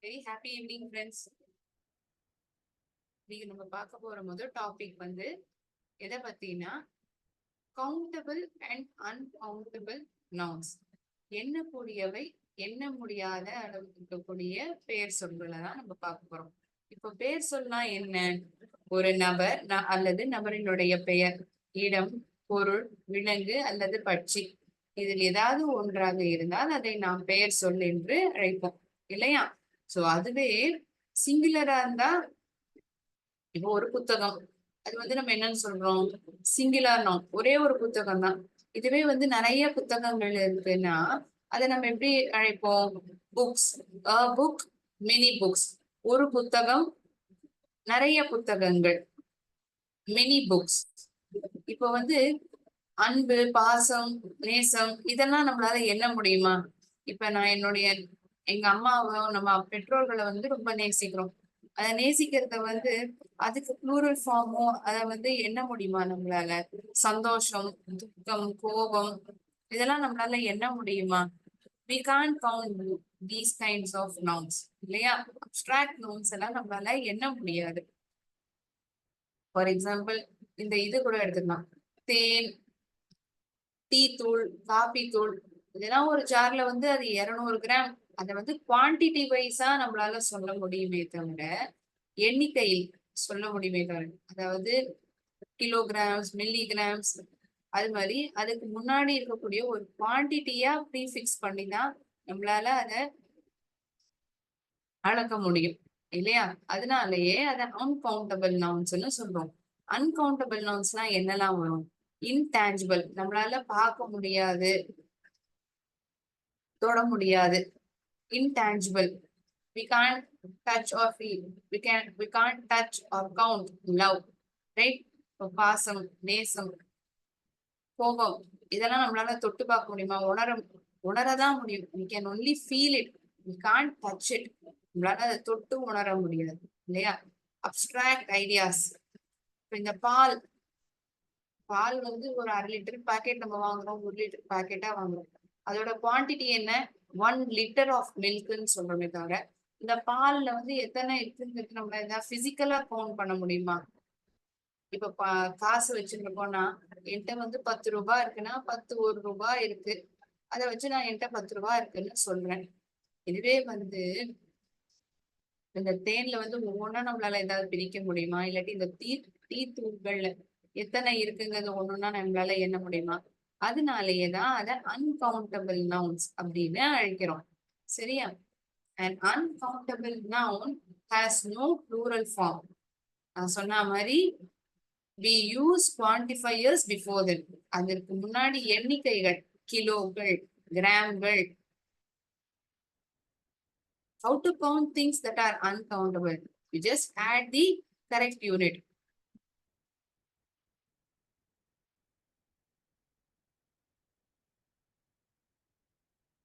Very happy evening friends. நீங்க நம்ம பார்க்க போற முதல் டாபிக் வந்து எதை பத்தினா கவுண்டபிள் அண்ட் அன்கவுண்டபிள் நவுன்ஸ். எண்ணக்கூடியவை எண்ண முடியாத அளவு இருக்கக்கூடிய பெயர் சொல்களை தான் நம்ம பார்க்க போறோம். இப்போ பெயர் சொல்னா என்ன? ஒரு நபர் அல்லது நபரினுடைய பெயர், இடம், பொருள், விலங்கு அல்லது பட்சி, இதில் ஏதாவது ஒன்றாக இருந்தால் அதை நாம் பெயர் சொல் என்று அழைப்போம் இல்லையா? சோ அதுவே சிங்குலரா இருந்தா, இப்போ ஒரு புத்தகம், அது வந்து நம்ம என்னன்னு சொல்றோம்? சிங்குலர் நவுன், ஒரே ஒரு புத்தகம் தான். இதுவே வந்து நிறைய புத்தகங்கள் இருக்குன்னா அதை நம்ம எப்படி அழைப்போம்? புக்ஸ். Book, many books. ஒரு புத்தகம், நிறைய புத்தகங்கள், மெனி புக்ஸ். இப்போ வந்து அன்பு, பாசம், நேசம் இதெல்லாம் நம்மளால எண்ண முடியுமா? இப்ப நான் எங்க அம்மாவை, நம்ம பெற்றோர்களை வந்து ரொம்ப நேசிக்கிறோம். அதை நேசிக்கிறத வந்து அதுக்கு ப்ளூரல் ஃபார்மோ அதை வந்து எண்ண முடியுமா நம்மளால? சந்தோஷம், துக்கம், கோபம் இதெல்லாம் நம்மளால எண்ண முடியுமா? We can't count these kinds of nouns இல்லையா? அப்ஸ்ட்ராக்ட் நவுன்ஸ் எல்லாம் நம்மளால எண்ண முடியாது. ஃபார் எக்ஸாம்பிள், இந்த இது கூட எடுத்துக்கலாம். தேன், டீ தூள், காபி தூள், இதெல்லாம் ஒரு ஜார்ல வந்து அது 200 கிராம். அதை வந்து குவான்டிட்டி வைஸா நம்மளால சொல்ல முடியுமே தவிர எண்ணிக்கையில் சொல்ல முடியுமே தவிர, அதாவது கிலோகிராம்ஸ், மில்லிகிராம்ஸ், அது மாதிரி அதுக்கு முன்னாடி இருக்கக்கூடிய ஒரு குவான்டிட்டியா ப்ரீஃபிக்ஸ் பண்ணி தான் நம்மளால அதை அளக்க முடியும் இல்லையா? அதனாலயே அதை அன்கவுண்டபிள் நவுன்ஸ்னு சொல்றோம். அன்கவுண்டபிள் நவுன்ஸ்னா என்னெல்லாம் வரும்? இன்டான்ஜிபிள், நம்மளால பார்க்க முடியாது, தொட முடியாது. Intangible, we can't touch or feel, we can't touch or count. Love, right? இப்போ பாசம், நேசம், கோபம் இதெல்லாம் நம்மளால தொட்டு பார்க்க முடியுமா? உணரதான் முடியும். we can only feel it, we can't touch it. நம்மளால அதை தொட்டு உணர முடியாது இல்லையா? Abstract ideas. இப்போ இந்த பால் பால் வந்து ஒரு 1/2 லிட்டர் பாக்கெட் நம்ம வாங்குறோம், 1 லிட்டர் பாக்கெட்டா வாங்குறோம். அதோட குவான்டிட்டி என்ன? 1 லிட்டர் ஆஃப் மில்க்ன்னு சொல்றோமே தவிர இந்த பால்ல வந்து எத்தனை இருக்குங்கிறது நம்ம ஏதாவது பிசிக்கலா கவுண்ட் பண்ண முடியுமா? இப்ப காசு வச்சிருக்கோம்னா, என்கிட்ட வந்து 10 ரூபாய் இருக்குன்னா 10 1 ரூபாய் இருக்கு, அதை வச்சு நான் என்கிட்ட 10 ரூபாய் இருக்குன்னு சொல்றேன். இதுவே வந்து இந்த தேன்ல வந்து ஒவ்வொன்றும் நம்மளால ஏதாவது பிரிக்க முடியுமா? இல்லாட்டி இந்த டீ தூள்கள்ல எத்தனை இருக்குங்கிறது ஒண்ணுன்னா நம்மளால எண்ண முடியுமா? அதனாலேயேதான் அதை அன்கவுண்டபிள் நவுன்ஸ் அப்படின்னு அழைக்கிறோம். சரியா? An uncountable noun has no plural form. நான் சொன்ன மாதிரி we use quantifiers before them. அதற்கு முன்னாடி எண்ணிக்கைகள், கிலோகள், கிராம்கள். How to count things that are uncountable? You just add the correct unit.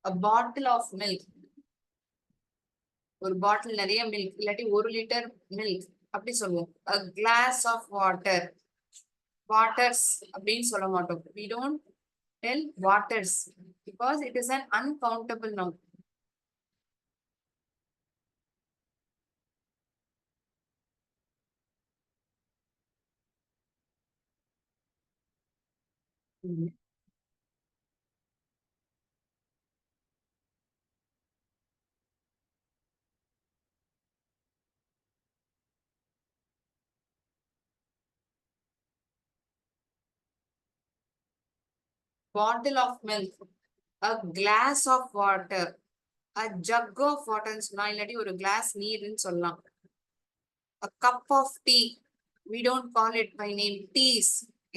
A bottle of milk, ஒரு பாட்டில் நிறைய மில்க், இல்லாட்டி 1 லிட்டர் மில்க் அப்படி சொல்லுவோம். A glass of water, waters அப்படின்னு சொல்ல மாட்டோம். We don't tell waters because it is an uncountable noun. Bottle of milk, a glass of water, a jug of water சொல்லலாம், இல்லாட்டி ஒரு கிளாஸ் நீர்ன்னு சொல்லலாம். A cup of tea, we don't call it by name. Teas,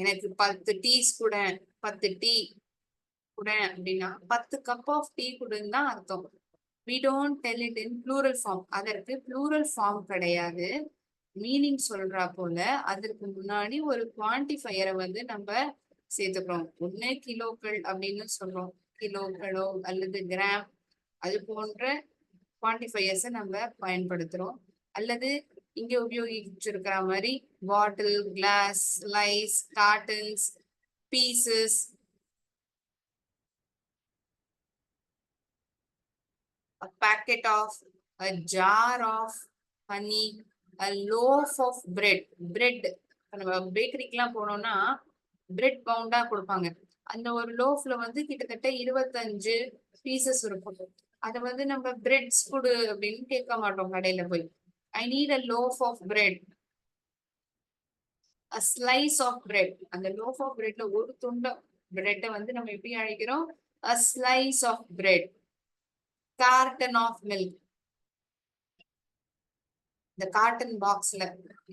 எனக்கு 10 tease கூட, 10 tea கூட அப்படின்னா 10 cup of tea கூடன்னு தான் அர்த்தம். we don't tell it in plural form. அதற்கு plural form கிடையாது. மீனிங் சொல்றா போல அதற்கு முன்னாடி ஒரு குவான்டிஃபையரை வந்து நம்ம சேர்த்துக்கிறோம். ஒண்ணு கிலோக்கள் அப்படின்னு சொல்றோம், கிலோக்களோ அல்லது கிராம், அது போன்ற குவான்டிஃபையர்ஸை நம்ம பயன்படுத்துறோம். அல்லது இங்க உபயோகிச்சிருக்கிற மாதிரி bottle, glass, slice, gardens, pieces, a packet of, a jar of honey, a loaf of bread. Bread நம்ம பேக்கரிக்கெல்லாம் போனோம்னா பிரெட் பவுண்டா கொடுப்பாங்க. அந்த ஒரு லோஃப்ல வந்து கிட்டத்தட்ட 25 பீசஸ் இருக்கும். அத வந்து நம்ம பிரெட்ஸ் கொடு அப்படின்னு கேட்க மாட்டோம் கடையில போய். I need a loaf of bread, a slice of bread. அந்த லோஃப் ஆஃப் பிரெட்ல ஒரு துண்ட பிரெட்டை வந்து நம்ம எப்படி அழைக்கிறோம்? a slice of bread. carton of milk. இந்த காட்டன் பாக்ஸ்ல,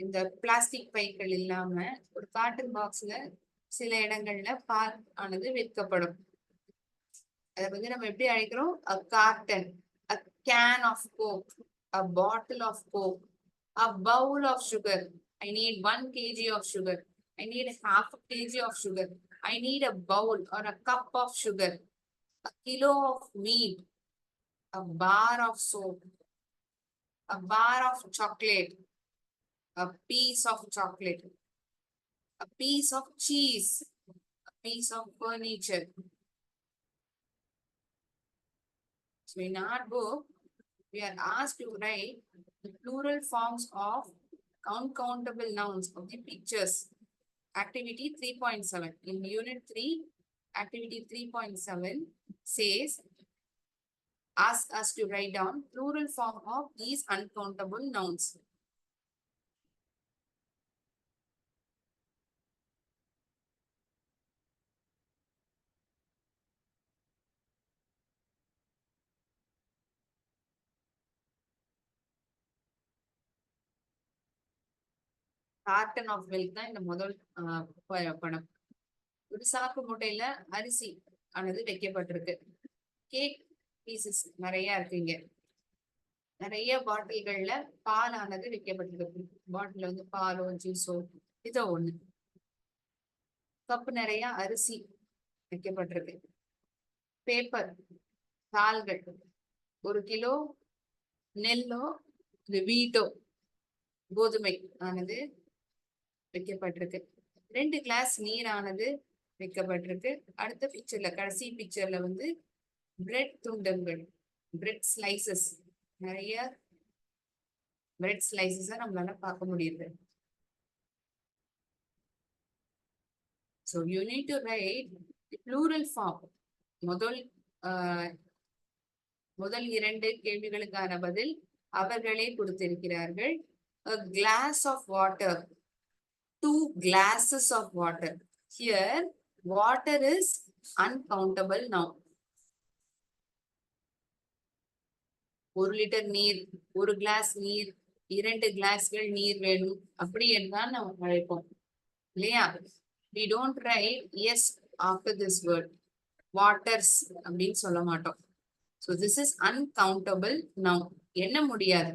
இந்த பிளாஸ்டிக் பைகள் இல்லாம ஒரு காட்டன் பாக்ஸ்ல சில இடங்கள்ல பால் ஆனது விற்கப்படும். அதை வந்து நம்ம எப்படி அழைக்கிறோம்? a carton, a can of coke, a bottle of coke, a bowl of sugar. I need 1 kg of sugar. I need half a kg of sugar. I need a bowl or a cup of sugar. A kilo of meat, a bar of soap, a bar of chocolate, a piece of chocolate, a piece of cheese, a piece of furniture. So in our book, we are asked to write the plural forms of uncountable nouns of the pictures. Activity 3.7. In Unit 3, Activity 3.7 says, ask us to write down plural form of these uncountable nouns. Carton of milk தான் இந்த முதல் படம். ஒரு சாக்கு மூட்டையில அரிசி ஆனது வைக்கப்பட்டிருக்கு. Cake pieces நிறைய இருக்கு. இங்க நிறைய பாட்டில்கள்ல பால் ஆனது வைக்கப்பட்டிருக்கு. பாட்டில் வந்து பாலோ ஜூஸோ இதோ ஒண்ணு. கப்பு நிறைய அரிசி வைக்கப்பட்டிருக்கு. பேப்பர் தாள்கள், 1 கிலோ நெல்லோ வீட்டோ கோதுமை ஆனது வைக்கப்பட்டிருக்கு. 2 கிளாஸ் நீர் ஆனது வைக்கப்பட்டிருக்கு. அடுத்த பிக்சர்ல, கடைசி பிக்சர்ல வந்து பிரெட் துண்டங்கள், பிரெட் ஸ்லைசஸ், நிறைய பிரெட் ஸ்லைசஸ் நம்மளால பார்க்க முடியுது. So you need to write the plural form. முதல் 2 கேள்விகளுக்கான பதில் அவர்களே கொடுத்திருக்கிறார்கள். A glass of water, 2 glasses of water. Here water is uncountable noun. 1 litre நீர், 1 கிளாஸ் நீர், 2 கிளாஸ்கள் நீர் வேணும் அப்படி என்றால் நம்ம அழைப்போம் இல்லையா? We don't write yes after this word. waters அப்படின்னு சொல்ல மாட்டோம். So this is uncountable noun. எண்ண முடியாது.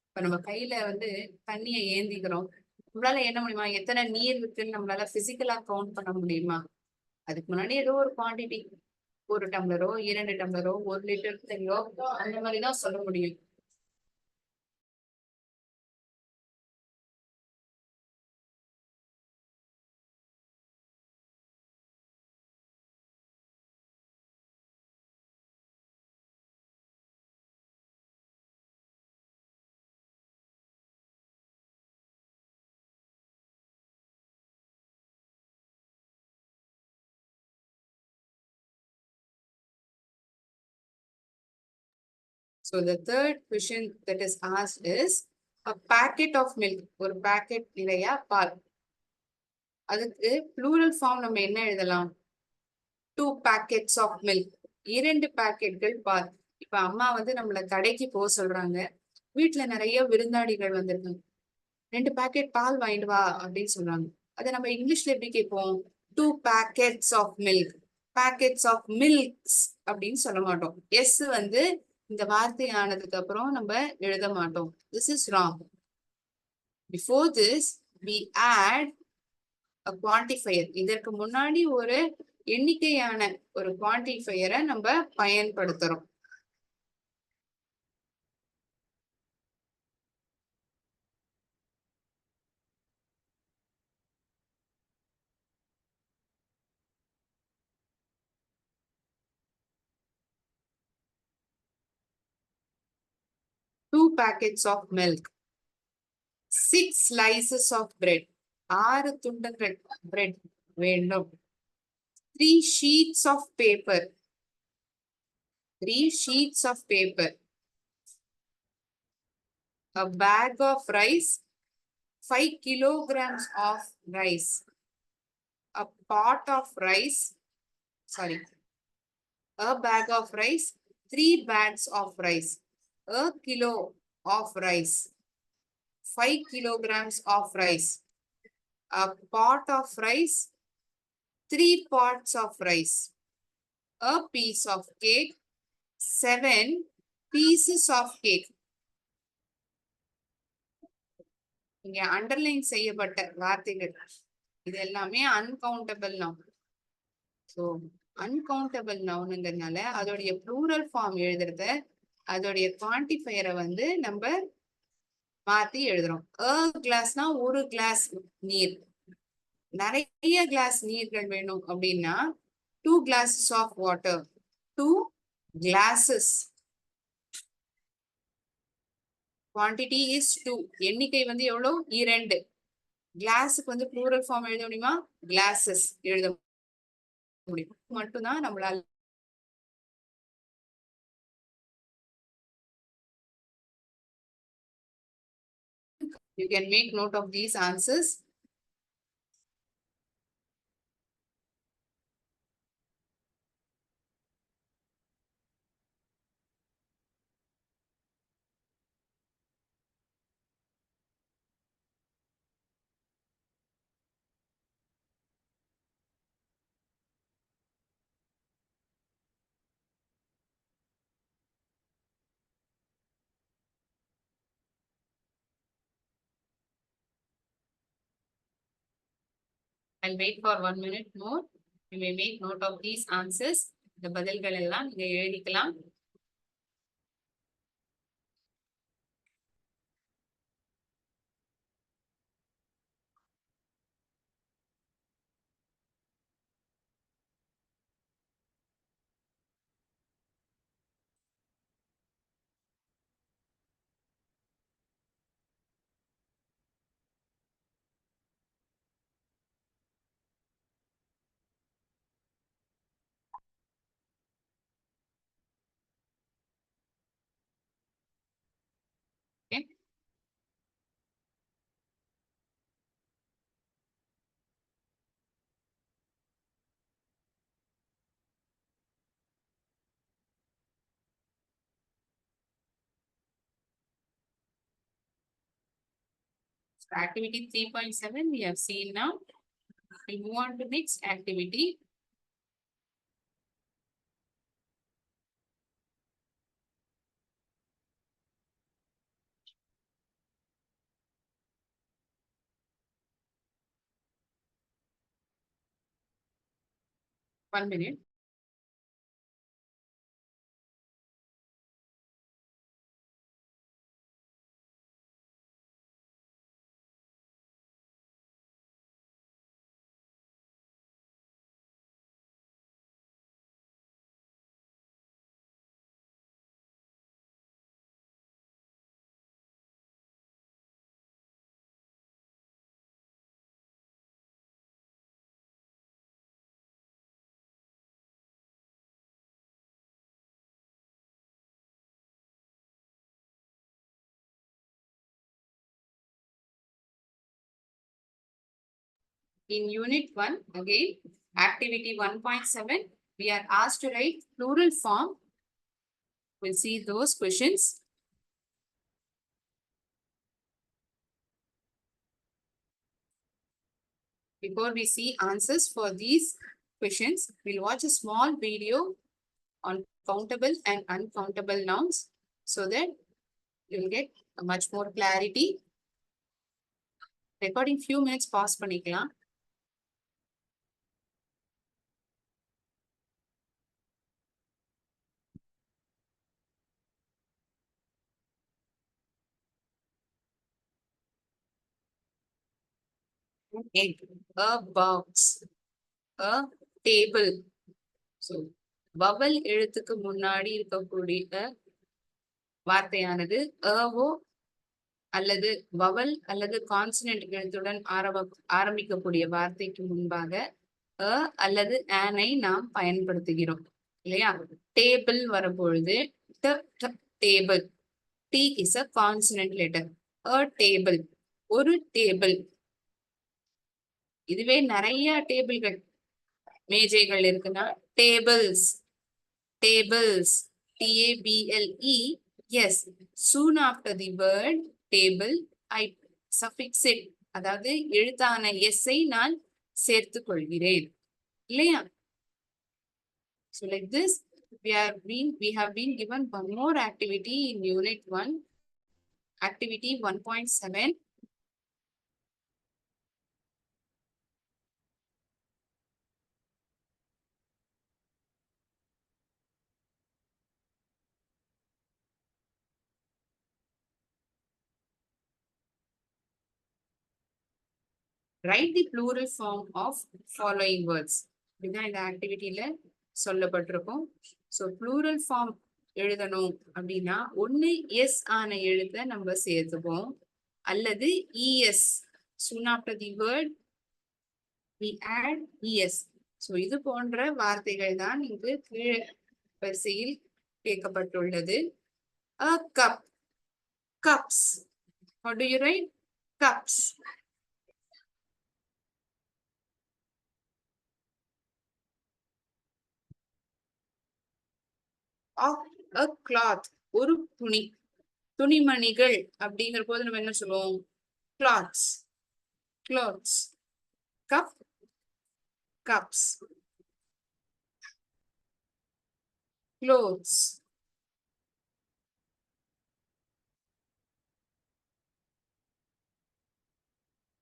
இப்ப நம்ம கையில வந்து தண்ணியை ஏந்திக்கிறோம். நம்மளால என்ன முடியுமா? எத்தனை நீர் இருக்குன்னு நம்மளால பிசிக்கலா கவுண்ட் பண்ண முடியுமா? அதுக்கு முன்னாடி ஏதோ ஒரு குவான்டிட்டி, 1 டம்ளரோ 2 டம்ளரோ 1 லிட்டர் தண்ணியோ அந்த மாதிரிதான் சொல்ல முடியும். So the third question that is asked is a packet of milk. ஒரு packet நிறைய பால். அதுக்கு plural form நம்ம என்ன எழுதலாம்? 2 packets of milk. 2 பாக்கெட்கள் பால். இப்ப அம்மா வந்து நம்மள கடைக்கு போக சொல்றாங்க. வீட்டுல நிறைய விருந்தாளிகள் வந்திருக்காங்க. 2 பாக்கெட் பால் வாங்கிட்டு வா அப்படின்னு சொல்றாங்க. அதை நம்ம இங்கிலீஷ்ல எப்படி கேட்போம்? 2 packets of milk. packets of milks அப்படின்னு சொல்ல மாட்டோம். எஸ் வந்து இந்த வார்த்தை ஆனதுக்கு அப்புறம் நம்ம எழுத மாட்டோம். This is wrong. Before this we add a quantifier. இதற்கு முன்னாடி ஒரு எண்ணிக்கையான ஒரு குவான்டிஃபையரை நம்ம பயன்படுத்துறோம். packets of milk, 6 slices of bread, 6 துண்டங்கள் bread வேண்டும், 3 sheets of paper, 3 sheets of paper, a bag of rice, 5 kilograms of rice, a pot of rice, sorry, a bag of rice, 3 bags of rice, a kilo of rice, 5 kilograms of rice, a pot of rice, 3 pots of rice, a piece of cake, 7 pieces of cake. இங்க underline செய்யப்பட்ட வார்த்தைகள் இது எல்லாமே uncountable noun. So uncountable நவுனுங்கிறதுனால அதோடைய plural form எழுதுறத அதோடைய குவான்டிஃபையரை வந்து நம்ம மாத்தி எழுதுறோம். கிளாஸ்னா ஒரு கிளாஸ் நீர், நிறைய கிளாஸ் நீர்கள் வேணும் அப்படின்னா 2 glasses of water, 2 glasses. quantity is 2, எண்ணிக்கை வந்து எவ்வளவு 2. கிளாஸுக்கு வந்து ப்ளூரல் ஃபார்ம் எழுத முடியுமா? கிளாஸஸ் எழுத முடியும். மட்டும்தான் நம்மளால you can make note of these answers. I'll wait for 1 minute more. You may make note of these answers. இந்த பதில்கள் எல்லாம் நீங்க எழுதிக்கலாம். Okay. So activity 3.7 we have seen now. We'll move on to next activity. One minute. In unit 1, again, activity 1.7, we are asked to write plural form. We'll see those questions. Before we see answers for these questions, we'll watch a small video on countable and uncountable nouns so that you'll get much more clarity. Recording few minutes pause பண்ணிக்கலாம். Egg, a box, a table. So, vowel எழுத்துக்கு முன்னாடி இருக்கக்கூடிய வார்த்தையானது ஓ அல்லது vowel அல்லது consonant எழுத்துடன் ஆரம்பிக்கக்கூடிய வார்த்தைக்கு முன்பாக அல்லது ஆனை நாம் பயன்படுத்துகிறோம் இல்லையா? டேபிள் வரும்பொழுது table, T is a consonant letter. Table, ஒரு டேபிள். இதுவே நிறைய டேபிள்கள், மேஜைகள் இருக்குன்னா tables, tables, TABLE. Yes, soon after the word table, I suffix it. அதாவது எழுத்தான எஸ்ஐ நான் சேர்த்துக் கொள்கிறேன் இல்லையா? So like this, we have been given one more activity in unit 1, activity 1.7. Write the plural form of following words. இதுதான் இந்த ஆக்டிவிட்டியில சொல்லப்பட்டிருக்கும். So plural form எழுதணும் அப்படின்னா ஒன்று எஸ் ஆன எழுத்தை நம்ம சேர்த்துப்போம், அல்லது E S. soon after the word we add es. So இது போன்ற வார்த்தைகள் தான் இங்கு கீழே வரிசையில் கேட்கப்பட்டுள்ளது. A cup, cups. How do you write? Cups. Of a cloth, ஒரு துணி, துணிமணிகள் அப்படிங்கிற போது நம்ம என்ன சொல்லுவோம்? cloths, clothes. Cup, cups. Clothes.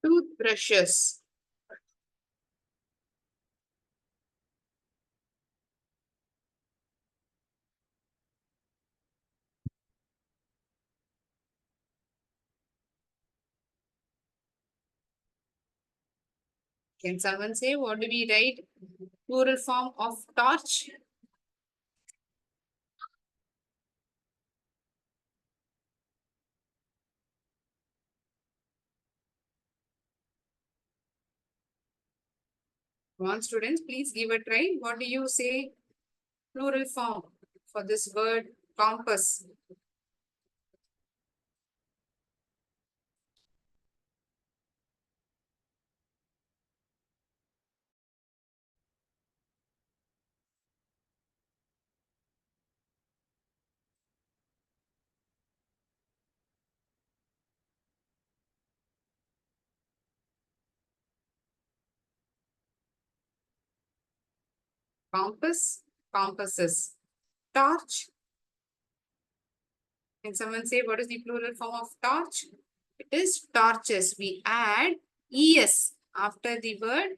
Toothbrushes. Can someone say what do we write? Plural form of torch. Come on, students, please give a try. What do you say? Plural form for this word compass. Compass, compasses. Torch. Can someone say what is the plural form of torch? It is torches. We add es after the word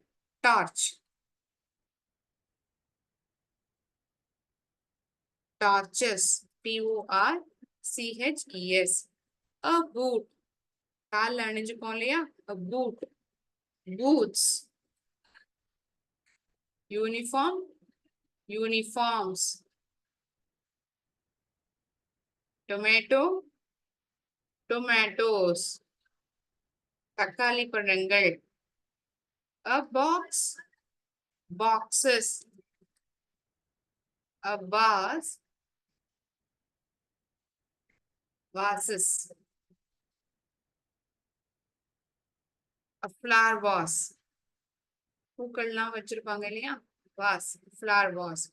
torch. Torches. Porches. A boot. கால்ல அணிஞ்சுப்போம் இல்லையா? A boot. Boots. Uniform. Uniforms. Tomato. Tomatoes. தக்காளி பழங்கள். A box. Boxes. A vase. Vases. A flower vase. பூக்கள்லாம் வச்சிருப்பாங்க இல்லையா? Vase. Flower vase.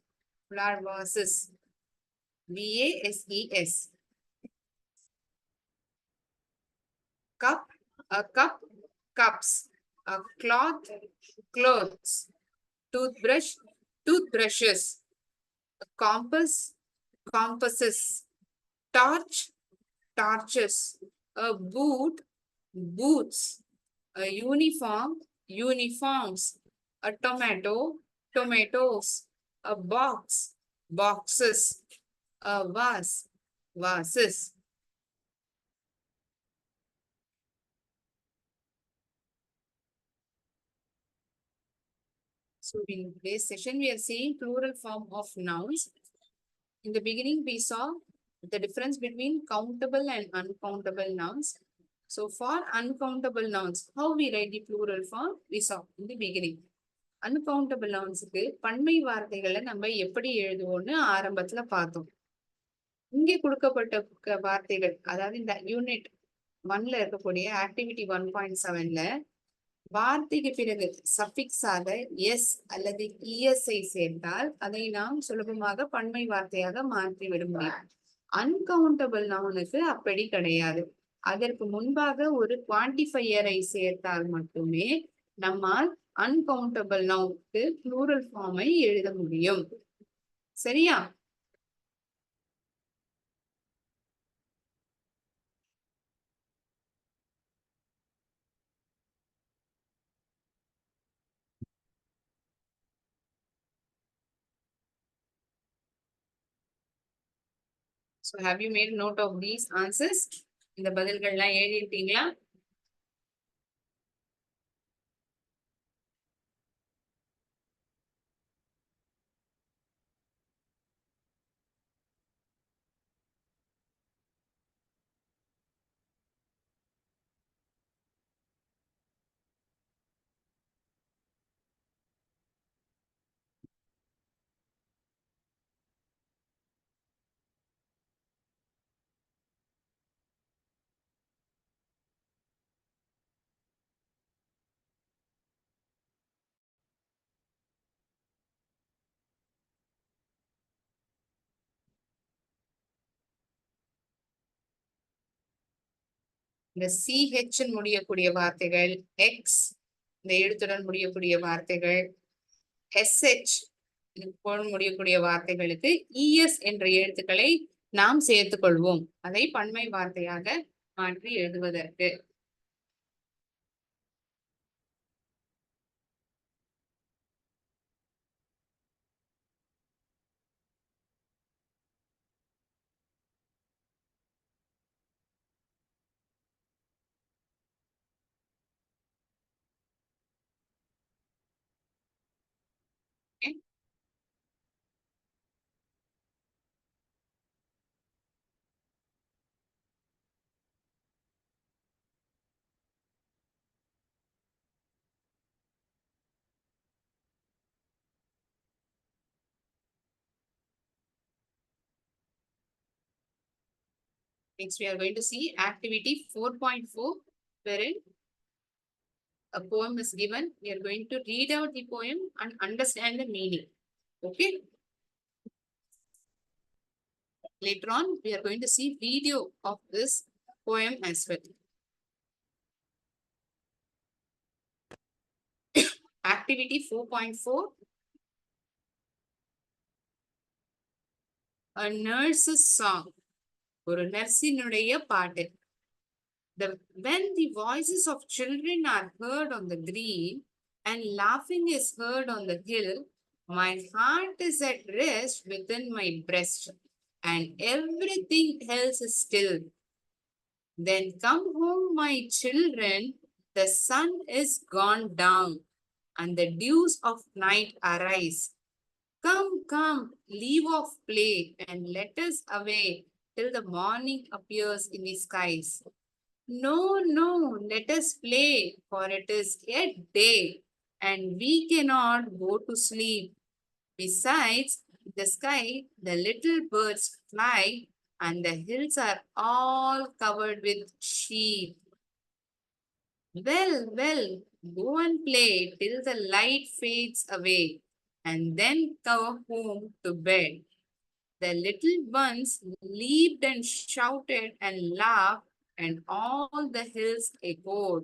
Flower vases. VASES. Cup. A cup. Cups. A cloth. Clothes. Toothbrush. Toothbrushes. A compass. Compasses. Torch. Torches. A boot. Boots. A uniform. Uniforms. A tomato. Tomatoes. A box. Boxes. A vase. Vases. So in today's session, we are seeing plural form of nouns. In the beginning, we saw The difference between countable and uncountable nouns. So for uncountable nouns, how we write the plural form? We saw in the beginning. Uncountable நவுன்ஸுக்கு பன்மை வார்த்தைகளை நம்ம எப்படி எழுதுவோம்னு ஆரம்பத்துல பார்த்தோம். இங்கே கொடுக்கப்பட்ட வார்த்தைகள், அதாவது இந்த யூனிட் 1ல இருக்கக்கூடிய ஆக்டிவிட்டி 1.7ல வார்த்தைக்கு பிறகு சஃபிக்ஸாக எஸ் அல்லது இஎஸ்ஐ சேர்த்தால் அதை நாம் சுலபமாக பன்மை வார்த்தையாக மாற்றி விட முடியும். அன்கவுண்டபிள் நவுனுக்கு அப்படி கிடையாது. அதற்கு முன்பாக ஒரு குவான்டிஃபையரை சேர்த்தால் மட்டுமே நம்மால் அன்கவுண்டபிள் நவுனுக்கு ப்ளூரல் ஃபார்மை எழுத முடியும். சரியா? So have you made note of these answers? இந்த பதில்கள்லாம் எழுதிட்டீங்களா? இந்த CH முடியக்கூடிய வார்த்தைகள், X இந்த எழுத்துடன் முடியக்கூடிய வார்த்தைகள், SH முடியக்கூடிய வார்த்தைகளுக்கு ES என்ற எழுத்துக்களை நாம் சேர்த்துக் கொள்வோம். அதை பன்மை வார்த்தையாக மாற்றி எழுதுவதற்கு. Next, we are going to see activity 4.4, wherein a poem is given. We are going to read out the poem and understand the meaning. Okay. Later on, we are going to see video of this poem as well. Activity 4.4. A nurse's song. ஒரு நர்சினுடைய பாட்டு. When the voices of children are heard on the green and laughing is heard on the hill, my heart is at rest within my breast and everything else is still. Then come home, my children, the sun is gone down and the dews of night arise. Come, come, leave off play and let us away till the morning appears in the skies. No, no, let us play, for it is yet day, and we cannot go to sleep. Besides, the sky, the little birds fly, and the hills are all covered with sheep. Well, well, go and play till the light fades away, and then go home to bed. The little ones leaped and shouted and laughed, and all the hills echoed.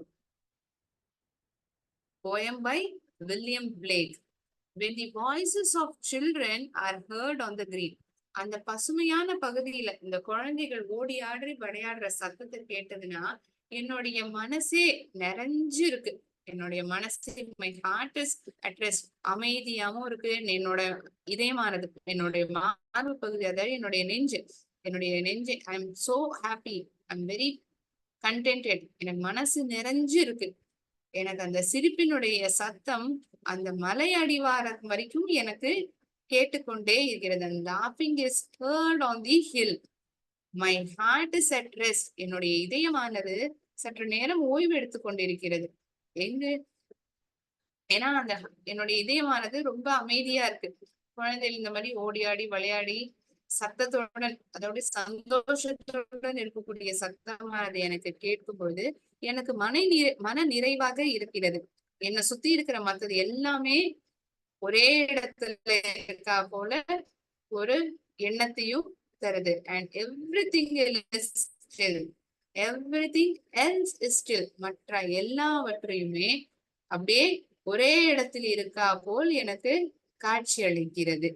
Poem by William Blake. When the voices of children are heard on the green. அந்த பசுமையான பகுதியில இந்த குழந்தைகள் ஓடி ஆடி விளையாடுற சத்தத்தை கேட்டதுன்னா என்னுடைய மனசே நிறைஞ்சு இருக்கு. என்னுடைய மனசு, my heart is at rest, அமைதியாவும் இருக்கு. என்னோட இதயமானது, என்னுடைய மார்பு பகுதி, அதாவது என்னுடைய நெஞ்சு I am so happy, I am very contented. எனக்கு மனசு நிறைஞ்சு இருக்கு. எனக்கு அந்த சிரிப்பினுடைய சத்தம் அந்த மலை அடிவாரம் வரைக்கும் எனக்கு கேட்டுக்கொண்டே இருக்கிறது. And laughing is heard on the hill. My heart is at rest. என்னுடைய இதயமானது சற்று நேரம் ஓய்வு எடுத்துக் கொண்டிருக்கிறது. எங்கு? ஏன்னா அந்த என்னுடைய இதயமானது ரொம்ப அமைதியா இருக்கு. குழந்தைகள் இந்த மாதிரி ஓடி ஆடி விளையாடி சத்தத்துடன், அதோட சந்தோஷத்துடன் இருக்கக்கூடிய சத்தமானது எனக்கு கேட்கும் பொழுது எனக்கு மன நிறைவாக இருக்கிறது. என்னை சுத்தி இருக்கிற மத்தது எல்லாமே ஒரே இடத்துல இருக்கா போல ஒரு எண்ணத்தையும் தருது. And everything else is still. மற்ற எல்லாவற்றையுமே அப்படியே ஒரே இடத்தில் இருக்கா போல் எனக்கு காட்சி அளிக்கிறது.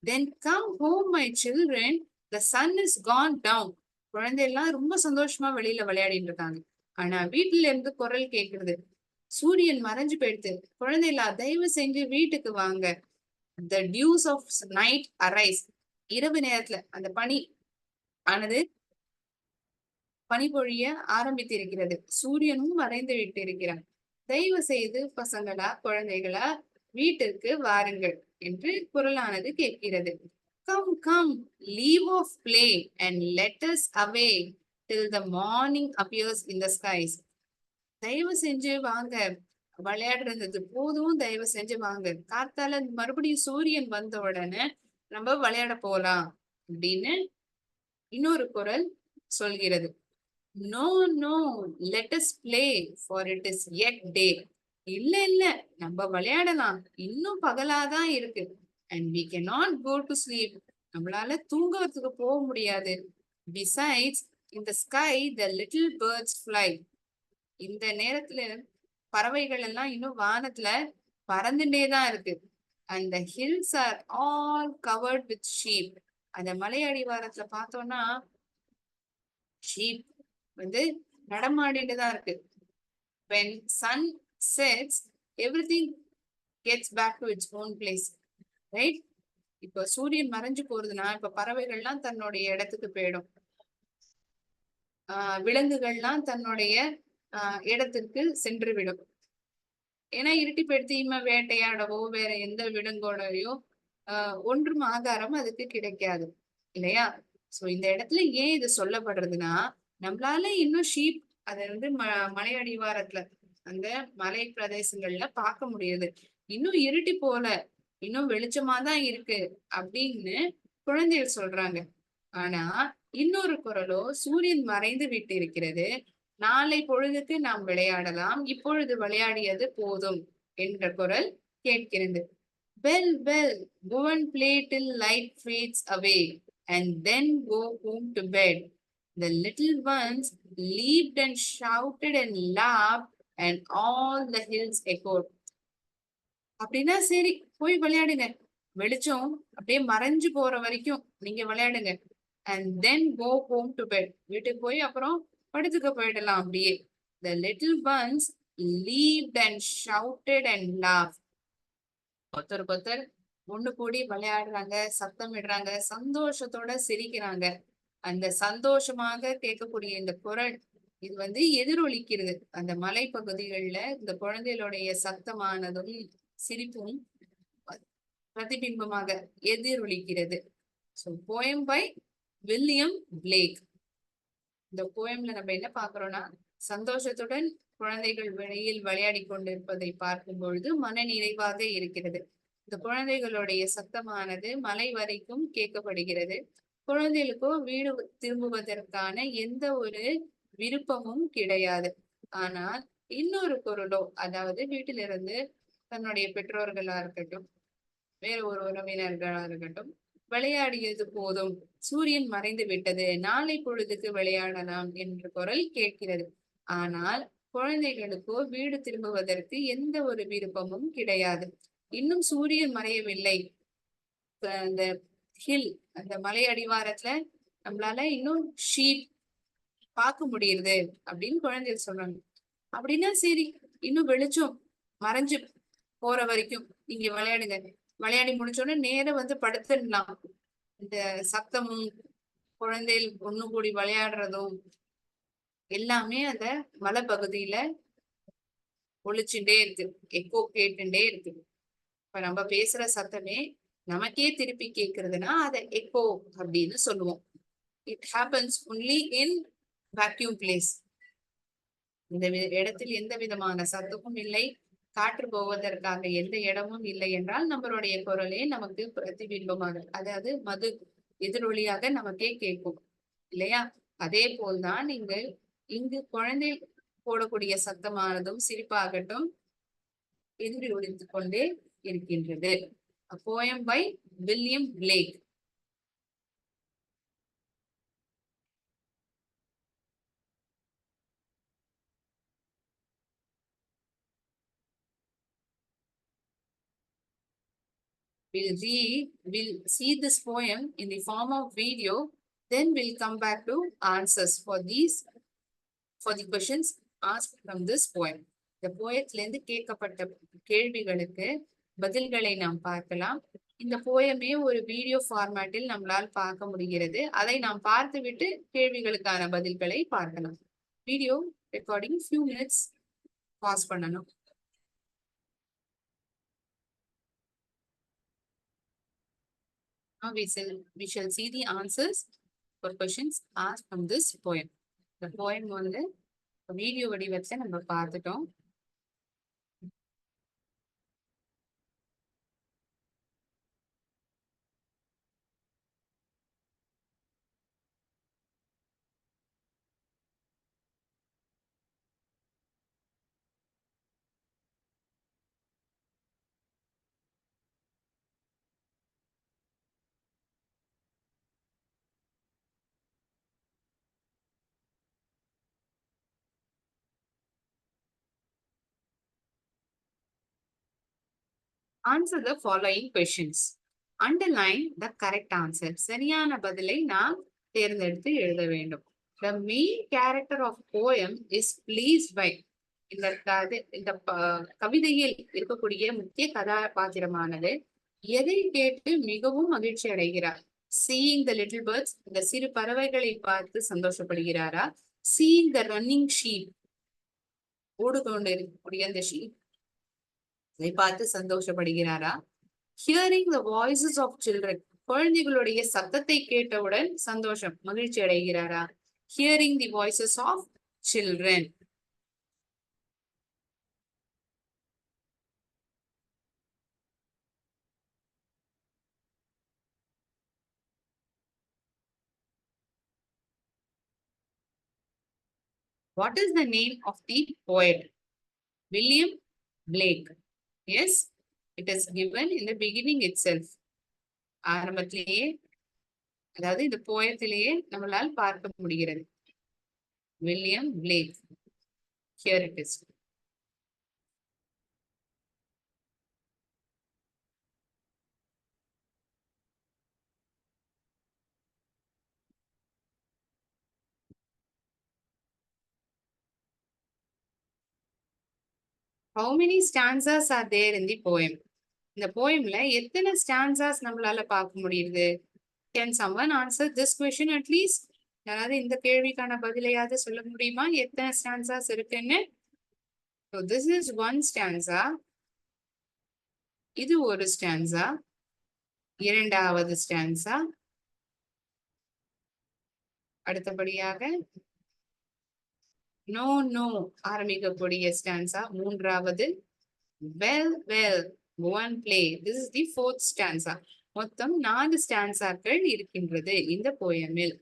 Then come home my children, the sun is gone down. குழந்தை எல்லாம் ரொம்ப சந்தோஷமா வெளியில விளையாடிட்டு இருக்காங்க. ஆனா வீட்டுல இருந்து குரல் கேக்குறது, சூரியன் மறைஞ்சு போயிடுது. குழந்தைகளா தயவு செஞ்சு வீட்டுக்கு வாங்க. The dews of night arise. இரவு நேரத்துல அந்த பனி ஆனது பனிபொழிய ஆரம்பித்திருக்கிறது. சூரியனும் மறைந்து விட்டு இருக்கிறார். தயவு செய்து பசங்களா குழந்தைகளா வீட்டிற்கு வாருங்கள் என்று குரலானது கேட்கிறது. Come, come, leave off play and let us away till the morning appears in the skies. தயவு செஞ்சு வாங்க, விளையாடுறது போதும், தயவு செஞ்சு வாங்க, காத்தால மறுபடியும் சூரியன் வந்த உடனே நம்ம விளையாட போலாம் அப்படின்னு இன்னொரு குரல் சொல்கிறது. No no, let us play for it is yet day. இல்ல நம்ம விளையாடலாம், இன்னும் பகலாதான் இருக்கு. And we cannot go to sleep. நம்மளால தூங்குறதுக்கு போக முடியாது. Besides, in the sky the little birds fly. இந்த நேரத்துல பறவைகள் எல்லாம் இன்னும் வானத்துல பறந்துட்டேதான் இருக்கு. And the hills are all covered with sheep. அந்த மலை அடிவாரத்துல பார்த்தோம்னா ஷீப் வந்து நடமாடிட்டு தான் இருக்கு. When sun sets, everything gets back to its own place, right? இப்ப சூரியன் மறைஞ்சு போறதுன்னா இப்ப பறவைகள்லாம் தன்னுடைய இடத்துக்கு போயிடும். விலங்குகள்லாம் தன்னுடைய இடத்திற்கு சென்று விடும். ஏன்னா இருட்டி போயிடுத்து, இனிமே வேட்டையாடவோ வேற எந்த விலங்கோடையோ ஒன்றும் ஆதாரம் அதுக்கு கிடைக்காது இல்லையா? சோ இந்த இடத்துல ஏன் இது சொல்லப்படுறதுன்னா, நம்மளால இன்னும் ஷீப் அதை வந்து மலை அடிவாரத்துல அந்த மலை பிரதேசங்கள்ல பார்க்க முடியுது. இன்னும் இருட்டி போல, இன்னும் வெளிச்சமாதான் இருக்கு அப்படின்னு குழந்தைகள் சொல்றாங்க. ஆனா இன்னொரு குரலோ சூரியன் மறைந்து விட்டு இருக்கிறது, நாளை பொழுதுக்கு நாம் விளையாடலாம், இப்பொழுது விளையாடியது போதும் என்ற குரல் கேட்கிறது. Well, well, go and play till light fades away and then go home to bed. The little ones leaped and shouted and laughed and all the hills echoed. அப்படின்னா சரி, போய் விளையாடுங்க, வெளிச்சம் அப்படியே மறைஞ்சு போற வரைக்கும் நீங்க விளையாடுங்க. And then go home to bed. வீட்டுக்கு போய் அப்புறம் படுத்துக்க போயிடலாம் அப்படியே. The little ones leaped and shouted and laughed. ஒருத்தர் ஒண்ணு கூடி விளையாடுறாங்க, சத்தமிடுறாங்க, சந்தோஷத்தோட சிரிக்கிறாங்க. அந்த சந்தோஷமாக கேட்கக்கூடிய இந்த குரல் இது வந்து எதிரொலிக்கிறது. அந்த மலை பகுதிகள்ல இந்த குழந்தைகளுடைய சத்தமானதும் சிரிப்பும் பிரதிபிம்பமாக எதிரொலிக்கிறது. So poem by William Blake. இந்த போயம்ல நம்ம என்ன பாக்குறோம்னா, சந்தோஷத்துடன் குழந்தைகள் வெளியில் விளையாடி கொண்டிருப்பதை பார்க்கும் பொழுது மன நிறைவாக இருக்கிறது. இந்த குழந்தைகளுடைய சத்தமானது மலை வரைக்கும் கேட்கப்படுகிறது. குழந்தைகளுக்கோ வீடு திரும்புவதற்கான எந்த ஒரு விருப்பமும் கிடையாது. ஆனால் இன்னொரு பொருளோ, அதாவது வீட்டிலிருந்து தன்னுடைய பெற்றோர்களா இருக்கட்டும், வேற ஒரு உறவினர்களா இருக்கட்டும், விளையாடியது போதும், சூரியன் மறைந்து விட்டது, நாளை பொழுதுக்கு விளையாடலாம் என்ற குரல் கேட்கிறது. ஆனால் குழந்தைகளுக்கோ வீடு திரும்புவதற்கு எந்த ஒரு விருப்பமும் கிடையாது. இன்னும் சூரியன் மறையவில்லை, அந்த ஹில் அந்த மலை அடிவாரத்துல நம்மளால இன்னும் ஷீப் பார்க்க முடியுது அப்படின்னு குழந்தைகள் சொல்றாங்க. அப்படின்னா சரி, இன்னும் வெளிச்சம் மறைஞ்சு போற வரைக்கும் நீங்க விளையாடுங்க. விளையாடி முடிச்சோடனே நேரம் வந்து படுத்துடலாம். இந்த சத்தமும் குழந்தைகள் ஒண்ணு கூடி விளையாடுறதும் எல்லாமே அந்த மலை பகுதியில ஒழிச்சுட்டே இருக்கு, எக்கோ கேட்டுட்டே இருக்கு. இப்ப நம்ம பேசுற சத்தமே நமக்கே திருப்பி கேக்குறதுன்னா அதை எக்கோ அப்படின்னு சொல்லுவோம். It happens only in vacuum place. இந்த இடத்தில் எந்த விதமான சத்தமும் இல்லை, காற்று போவதற்காக எந்த இடமும் இல்லை என்றால் நம்மளுடைய குரலே நமக்கு பிரதிபிம்பமாக, அதாவது மது எதிரொலியாக நமக்கே கேட்கும் இல்லையா? அதே போல்தான் இங்கு குழந்தை போடக்கூடிய சத்தமானதும் சிரிப்பாகட்டும் எதிரொலித்துக் கொண்டே இருக்கின்றது. A poem by William Blake. We'll see this poem in the form of video, then we'll come back to answers for the questions asked from this poem. இந்த போயத்துல இருந்து கேட்கப்பட்ட கேள்விகளுக்கு பதில்களை நாம் பார்க்கலாம். இந்த போயமே ஒரு வீடியோ ஃபார்மேட்டில் நம்மளால் பார்க்க முடிகிறது. அதை நாம் பார்த்துவிட்டு கேள்விகளுக்கான பதில்களை பார்க்கலாம். Video recording few minutes pass பண்ணணும். Now we shall see the answers for questions asked from this poem. The poem வந்து வீடியோ வடிவத்தை நம்ம பார்த்துட்டோம். Answer the following questions. Underline the correct answer. சரியான பதிலை நாம் தேர்ந்தெடுத்து எழுத வேண்டும். The main character of poem is pleased by. இந்த கவிதையில் இருக்கக்கூடிய முக்கிய கதாபாத்திரமானது எதை கேட்டு மிகவும் மகிழ்ச்சி அடைகிறார்? Seeing the little birds, இந்த சிறு பறவைகளை பார்த்து சந்தோஷப்படுகிறாரா? Seeing the running sheep, ஓடுகொண்டு இருக்கக்கூடிய அந்த sheep இதை பார்த்து சந்தோஷப்படுகிறாரா? Hearing the voices of children, குழந்தைகளுடைய சத்தத்தை கேட்டவுடன் சந்தோஷம் மகிழ்ச்சி அடைகிறாரா? Hearing the voices of children. What is the name of the poet? William Blake. Yes, it is given in the beginning itself. ஆரம்பத்திலேயே, அதாவது இந்த போயத்திலேயே நம்மளால் பார்க்க முடிகிறது. William Blake. Here it is. How many stanzas are there in the poem? இந்த போயம்ல எத்தனை stanzas நம்மளால பார்க்க முடியுது? Can someone answer this question at least? யாராவது இந்த கேள்விக்கான பதிலையாவது சொல்ல முடியுமா? எத்தனை ஸ்டான்சாஸ் இருக்குன்னு? So this is one stanza. இது ஒரு ஸ்டான்சா. இரண்டாவது ஸ்டான்சா. அடுத்தபடியாக நோ நோ ஆரம்பிக்கக்கூடிய ஸ்டான்சா மூன்றாவது. Well well one play, this is the fourth stanza. மொத்தம் 4 ஸ்டான்சாக்கள் இருக்கின்றது இந்த போயமில்.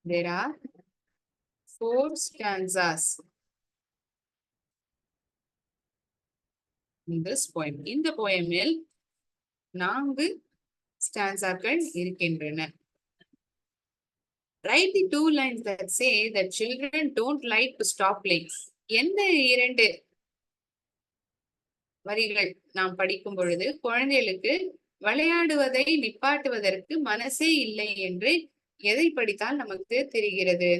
There are 4 stanzas in this poem. இந்த போயமில் 4 ஸ்டான்சாக்கள் இருக்கின்றன. Write the 2 lines that say that children don't like to stop playing. எந்த 2 வரிகள் நாம் படிக்கும் பொழுது குழந்தைகளுக்கு விளையாடுவதை நிப்பாட்டுவதற்கு மனசே இல்லை என்று எதை படித்தால் நமக்கு தெரிகிறது?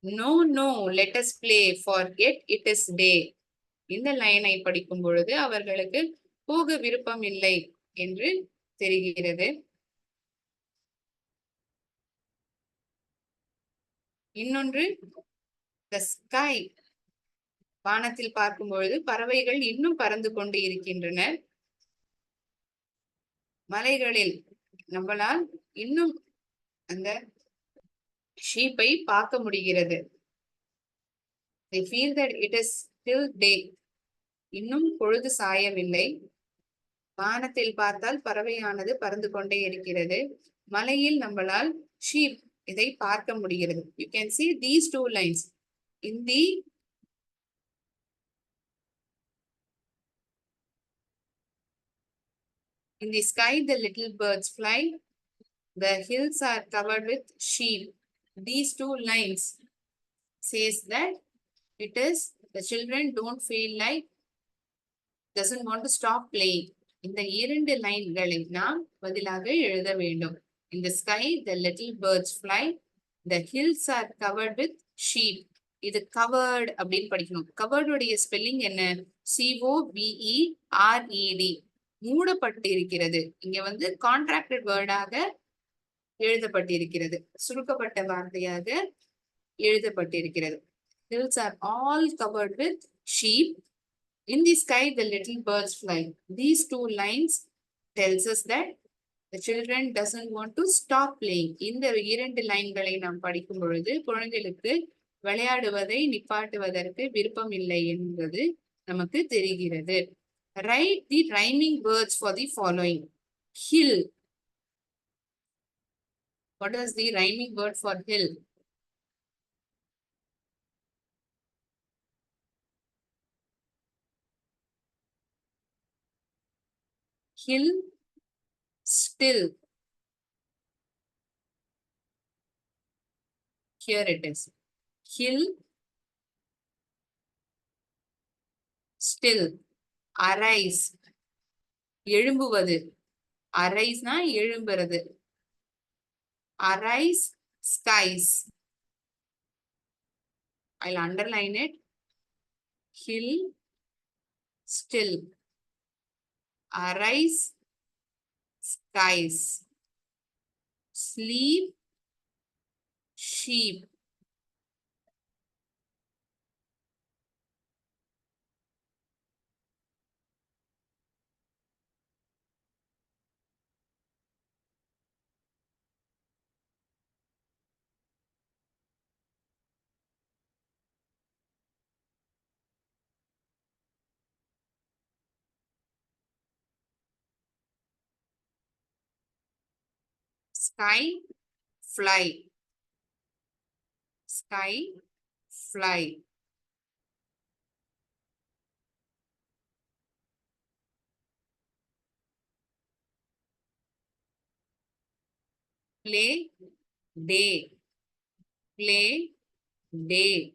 No, no, let us play, forget it is day. இந்த லைனை படிக்கும் பொழுது அவர்களுக்கு போக விருப்பம் இல்லை என்று தெரிகிறது. இன்னொன்று the sky, வானத்தில் பார்க்கும் பொழுது பறவைகள் இன்னும் பறந்து கொண்டு இருக்கின்றன. மலைகளில் நம்மளால் இன்னும் அந்த ஷீப்பை பார்க்க முடிகிறது. they feel that it is still day, இன்னும் பொழுது சாயவில்லை. வானத்தில் பார்த்தால் பறவையானது பறந்து கொண்டே இருக்கிறது. மலையில் நம்மளால் ஷீப் இதை பார்க்க முடிகிறது. You can see these two lines in the sky. The little birds fly. The hills are covered with sheep. These two lines says that it is the children don't feel like, doesn't want to stop playing. இந்த இரண்டு லைன்களை நாம் பதிலாக எழுத வேண்டும். In the sky, the little birds fly. The hills are covered with sheep. இது covered அப்படின்னு படிக்கணும். covered உடைய ஸ்பெல்லிங் என்ன? COVERED. மூடப்பட்டிருக்கிறது. இங்க கான்ட்ராக்டட் வேர்டாக எழுதப்பட்டிருக்கிறது. சுருக்கப்பட்ட வார்த்தையாக எழுதப்பட்டிருக்கிறது. Hills are all covered with sheep. In the sky, the little birds fly. These two lines tells us that the children doesn't want to stop playing. இந்த இரண்டு லைன்களை நாம் படிக்கும் பொழுது குழந்தைகளுக்கு விளையாடுவதை நிப்பாட்டுவதற்கு விருப்பம் இல்லை என்பது நமக்கு தெரிகிறது. Write the rhyming words for the following. Hill. What is the rhyming word for hill? Hill, still. Here it is. Hill, still. Arise. எழும்புவது. Arise na எழும்புறது. Arise, skies. I'll underline it. Hill, still. Arise, skies. Sleep, sheep. Sky, fly. Sky, fly. Play, day. Play, day.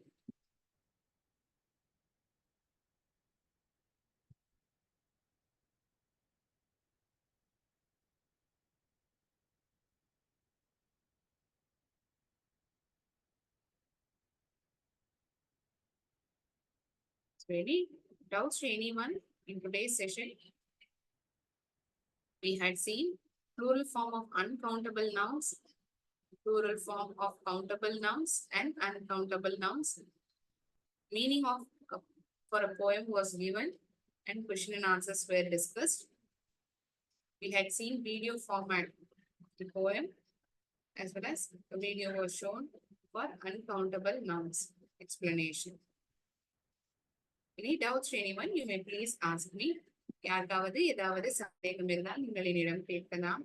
Any doubts to anyone in today's session? We had seen plural form of uncountable nouns, plural form of countable nouns, and uncountable nouns. Meaning of for a poem was given and question and answers were discussed. We had seen video format of the poem as well as the video was shown for uncountable nouns explanation. Any doubts to anyone, you may please ask me. யாருக்காவது ஏதாவது சந்தேகம் இருந்தால் நீங்கள் என்னிடம் கேட்கலாம்.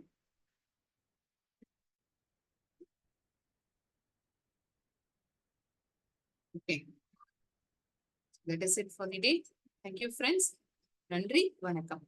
Okay. That is it for the day. Thank you, friends. நன்றி, வணக்கம்.